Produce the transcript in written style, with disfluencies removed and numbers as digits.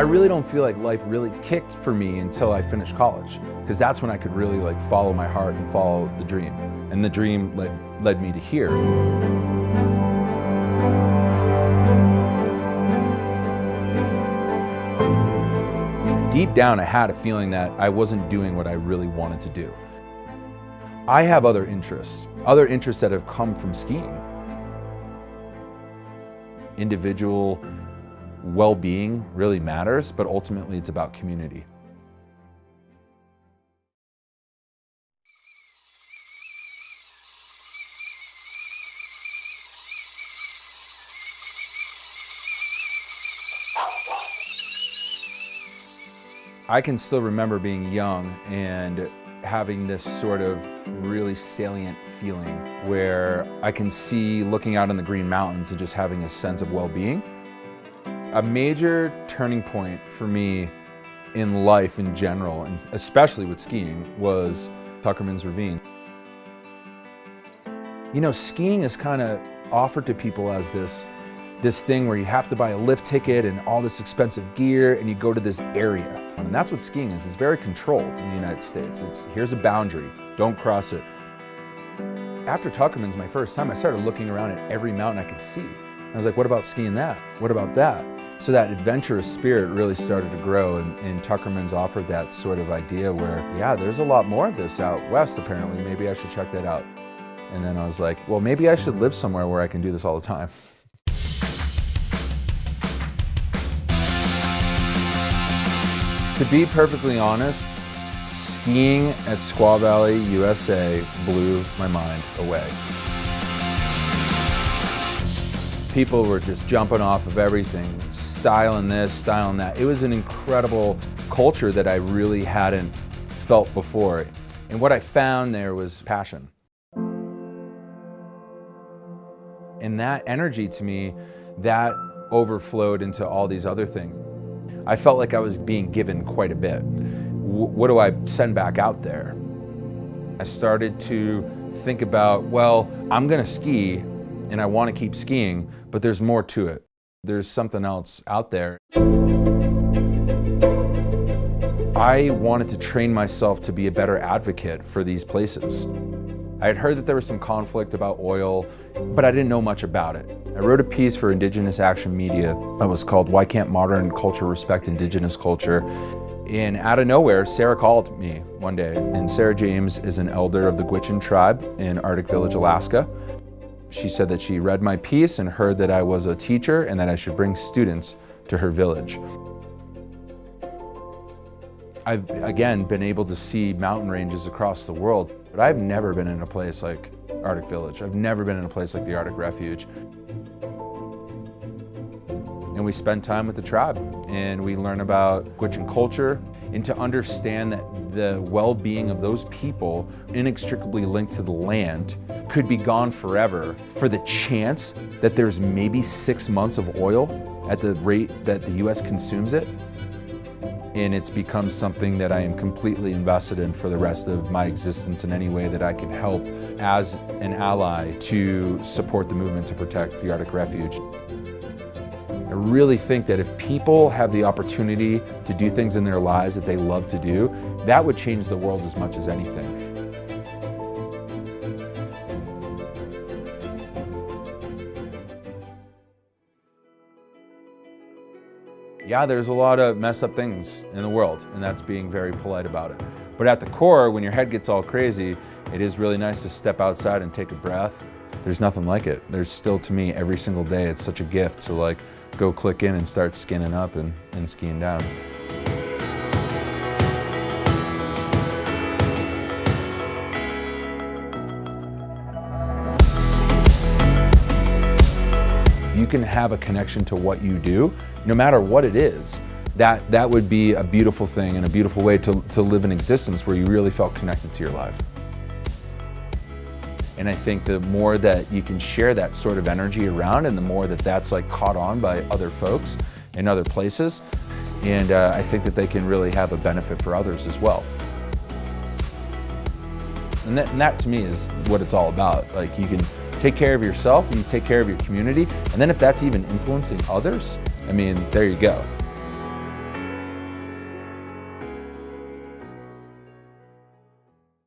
I really don't feel like life really kicked for me until I finished college, because that's when I could really like follow my heart and follow the dream. And the dream led me to here. Deep down, I had a feeling that I wasn't doing what I really wanted to do. I have other interests that have come from skiing. Individual well-being really matters, but ultimately it's about community. I can still remember being young and having this sort of really salient feeling where I can see looking out on the Green Mountains and just having a sense of well-being. A major turning point for me in life in general, and especially with skiing, was Tuckerman's Ravine. You know, skiing is kind of offered to people as this thing where you have to buy a lift ticket and all this expensive gear and you go to this area. And that's what skiing is. It's very controlled in the United States. Here's a boundary, don't cross it. After Tuckerman's my first time, I started looking around at every mountain I could see. I was like, what about skiing that? What about that? So that adventurous spirit really started to grow, and Tuckerman's offered that sort of idea where, yeah, there's a lot more of this out west apparently, maybe I should check that out. And then I was like, well, maybe I should live somewhere where I can do this all the time. To be perfectly honest, skiing at Squaw Valley, USA blew my mind away. People were just jumping off of everything, styling this, styling that. It was an incredible culture that I really hadn't felt before. And what I found there was passion. And that energy to me, that overflowed into all these other things. I felt like I was being given quite a bit. What do I send back out there? I started to think about, well, I'm gonna ski and I wanna keep skiing, but there's more to it. There's something else out there. I wanted to train myself to be a better advocate for these places. I had heard that there was some conflict about oil, but I didn't know much about it. I wrote a piece for Indigenous Action Media that was called "Why Can't Modern Culture Respect Indigenous Culture?" And out of nowhere, Sarah called me one day, and Sarah James is an elder of the Gwich'in tribe in Arctic Village, Alaska. She said that she read my piece and heard that I was a teacher and that I should bring students to her village. I've, again, been able to see mountain ranges across the world, but I've never been in a place like Arctic Village. I've never been in a place like the Arctic Refuge. And we spend time with the tribe, and we learn about Gwich'in culture, and to understand that the well-being of those people, inextricably linked to the land, could be gone forever for the chance that there's maybe 6 months of oil at the rate that the US consumes it. And it's become something that I am completely invested in for the rest of my existence in any way that I can help as an ally to support the movement to protect the Arctic Refuge. I really think that if people have the opportunity to do things in their lives that they love to do, that would change the world as much as anything. Yeah, there's a lot of messed up things in the world, and that's being very polite about it. But at the core, when your head gets all crazy, it is really nice to step outside and take a breath. There's nothing like it. There's still, to me, every single day, it's such a gift to like go click in and start skinning up and skiing down. If you can have a connection to what you do, no matter what it is, that would be a beautiful thing and a beautiful way to live an existence where you really felt connected to your life. And I think the more that you can share that sort of energy around, and the more that that's like caught on by other folks in other places, and I think that they can really have a benefit for others as well. And that to me is what it's all about. Like, you can take care of yourself and you take care of your community, and then if that's even influencing others, I mean, there you go.